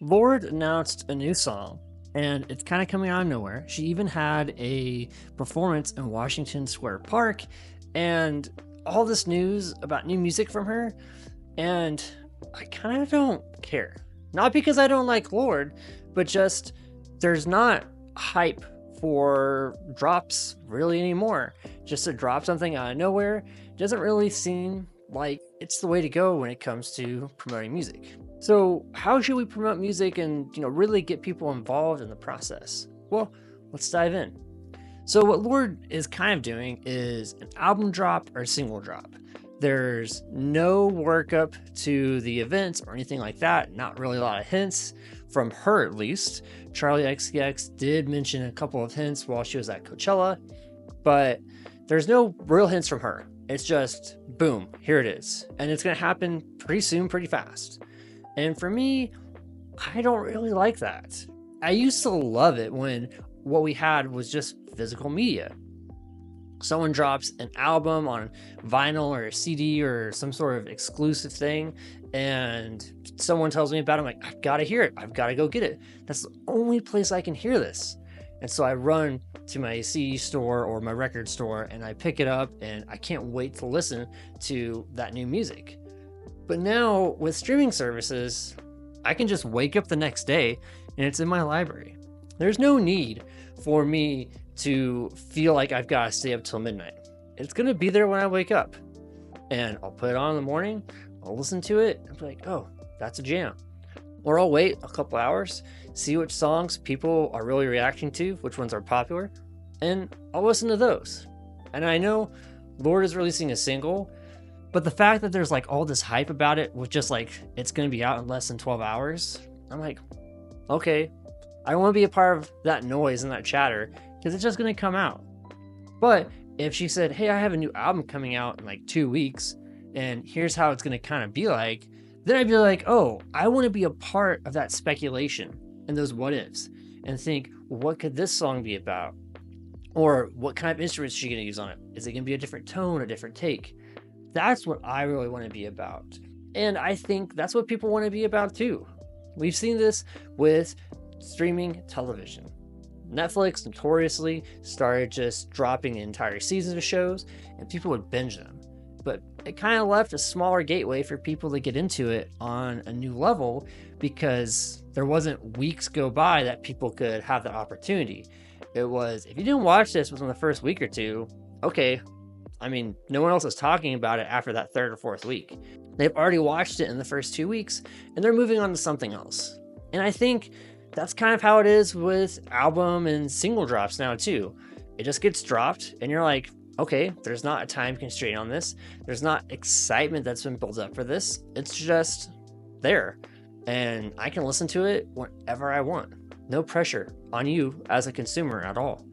Lorde announced a new song, and it's kind of coming out of nowhere. She even had a performance in Washington Square Park, and all this news about new music from her, and I kind of don't care. Not because I don't like Lorde, but just there's not hype for drops really anymore. Just to drop something out of nowhere doesn't really seem like it's the way to go when it comes to promoting music. So how should we promote music and really get people involved in the process? Well, let's dive in. So what Lorde is kind of doing is an album drop or a single drop. There's no workup to the events or anything like that. Not really a lot of hints from her, at least. Charlie XCX did mention a couple of hints while she was at Coachella, but there's no real hints from her. It's just boom, here it is. And it's going to happen pretty soon, pretty fast. And for me, I don't really like that. I used to love it when what we had was just physical media. Someone drops an album on vinyl or a CD or some sort of exclusive thing, and someone tells me about it. I'm like, I've got to hear it. I've got to go get it. That's the only place I can hear this. And so I run to my CD store or my record store and I pick it up, and I can't wait to listen to that new music. But now with streaming services, I can just wake up the next day and it's in my library. There's no need for me to feel like I've got to stay up till midnight. It's going to be there when I wake up, and I'll put it on in the morning. I'll listen to it and be like, oh, that's a jam. Or I'll wait a couple hours, see which songs people are really reacting to, which ones are popular, and I'll listen to those. And I know Lorde is releasing a single, but the fact that there's like all this hype about it with just like it's going to be out in less than 12 hours, I'm like, okay, I don't want to be a part of that noise and that chatter because it's just going to come out. But if she said, hey, I have a new album coming out in like 2 weeks and here's how it's going to kind of be like, then I'd be like, oh, I want to be a part of that speculation and those what ifs and think, well, what could this song be about? Or what kind of instruments is she going to use on it? Is it going to be a different tone, a different take? That's what I really want to be about. And I think that's what people want to be about too. We've seen this with streaming television. Netflix notoriously started just dropping entire seasons of shows and people would binge them. But it kind of left a smaller gateway for people to get into it on a new level because there wasn't weeks go by that people could have that opportunity. It was, if you didn't watch this within the first week or two, okay, I mean, no one else is talking about it after that third or fourth week. They've already watched it in the first 2 weeks and they're moving on to something else. And I think that's kind of how it is with album and single drops now too. It just gets dropped and you're like, okay, there's not a time constraint on this. There's not excitement that's been built up for this. It's just there. And I can listen to it whenever I want. No pressure on you as a consumer at all.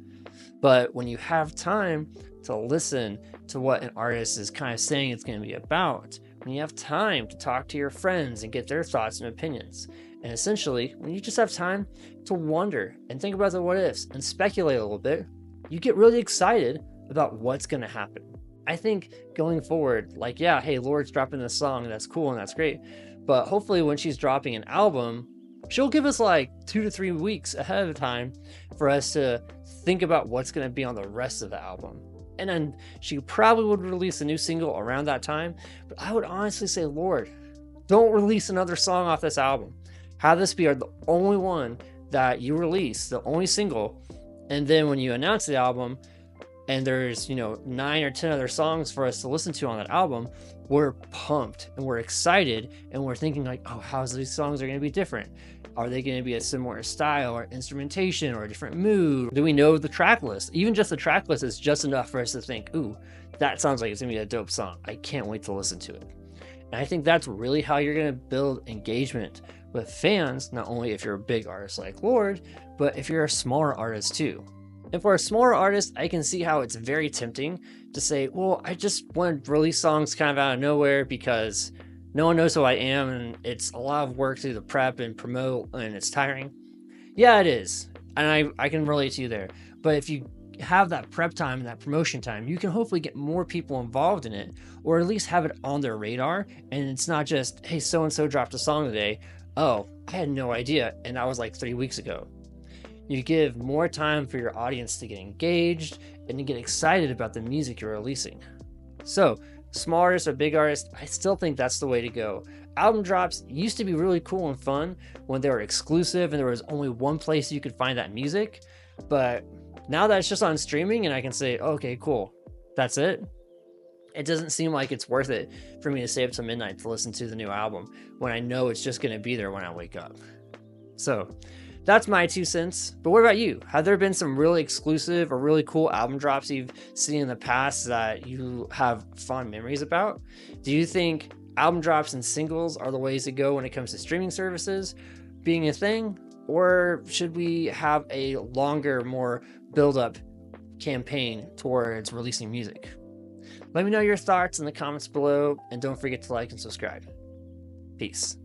But when you have time to listen to what an artist is kind of saying it's going to be about, when you have time to talk to your friends and get their thoughts and opinions, and essentially, when you just have time to wonder and think about the what ifs and speculate a little bit, you get really excited about what's going to happen. I think going forward, like, yeah, hey, Lorde's dropping this song, that's cool and that's great. But hopefully when she's dropping an album, she'll give us like 2 to 3 weeks ahead of time for us to think about what's going to be on the rest of the album. And then she probably would release a new single around that time. But I would honestly say, Lorde, don't release another song off this album. Have this be the only one that you release, the only single. And then when you announce the album and there's, 9 or 10 other songs for us to listen to on that album, we're pumped and we're excited and we're thinking like, oh, how's these songs are going to be different? Are they going to be a similar style or instrumentation or a different mood? Do we know the track list? Even just the track list is just enough for us to think, ooh, that sounds like it's going to be a dope song. I can't wait to listen to it. And I think that's really how you're going to build engagement with fans, not only if you're a big artist like Lorde, but if you're a smaller artist too. And for a smaller artist, I can see how it's very tempting to say, well, I just want to release songs kind of out of nowhere because no one knows who I am and it's a lot of work to do the prep and promote and it's tiring. Yeah, it is. And I can relate to you there. But if you have that prep time and that promotion time, you can hopefully get more people involved in it, or at least have it on their radar. And it's not just, hey, so-and-so dropped a song today. Oh, I had no idea, and that was like 3 weeks ago. You give more time for your audience to get engaged and to get excited about the music you're releasing. So, small artists or big artists, I still think that's the way to go. Album drops used to be really cool and fun when they were exclusive and there was only one place you could find that music. But now that it's just on streaming and I can say, okay, cool, that's it. It doesn't seem like it's worth it for me to stay up till midnight to listen to the new album when I know it's just going to be there when I wake up. So, that's my 2 cents. But what about you? Have there been some really exclusive or really cool album drops you've seen in the past that you have fond memories about? Do you think album drops and singles are the ways to go when it comes to streaming services being a thing? Or should we have a longer, more build-up campaign towards releasing music? Let me know your thoughts in the comments below, and don't forget to like and subscribe. Peace.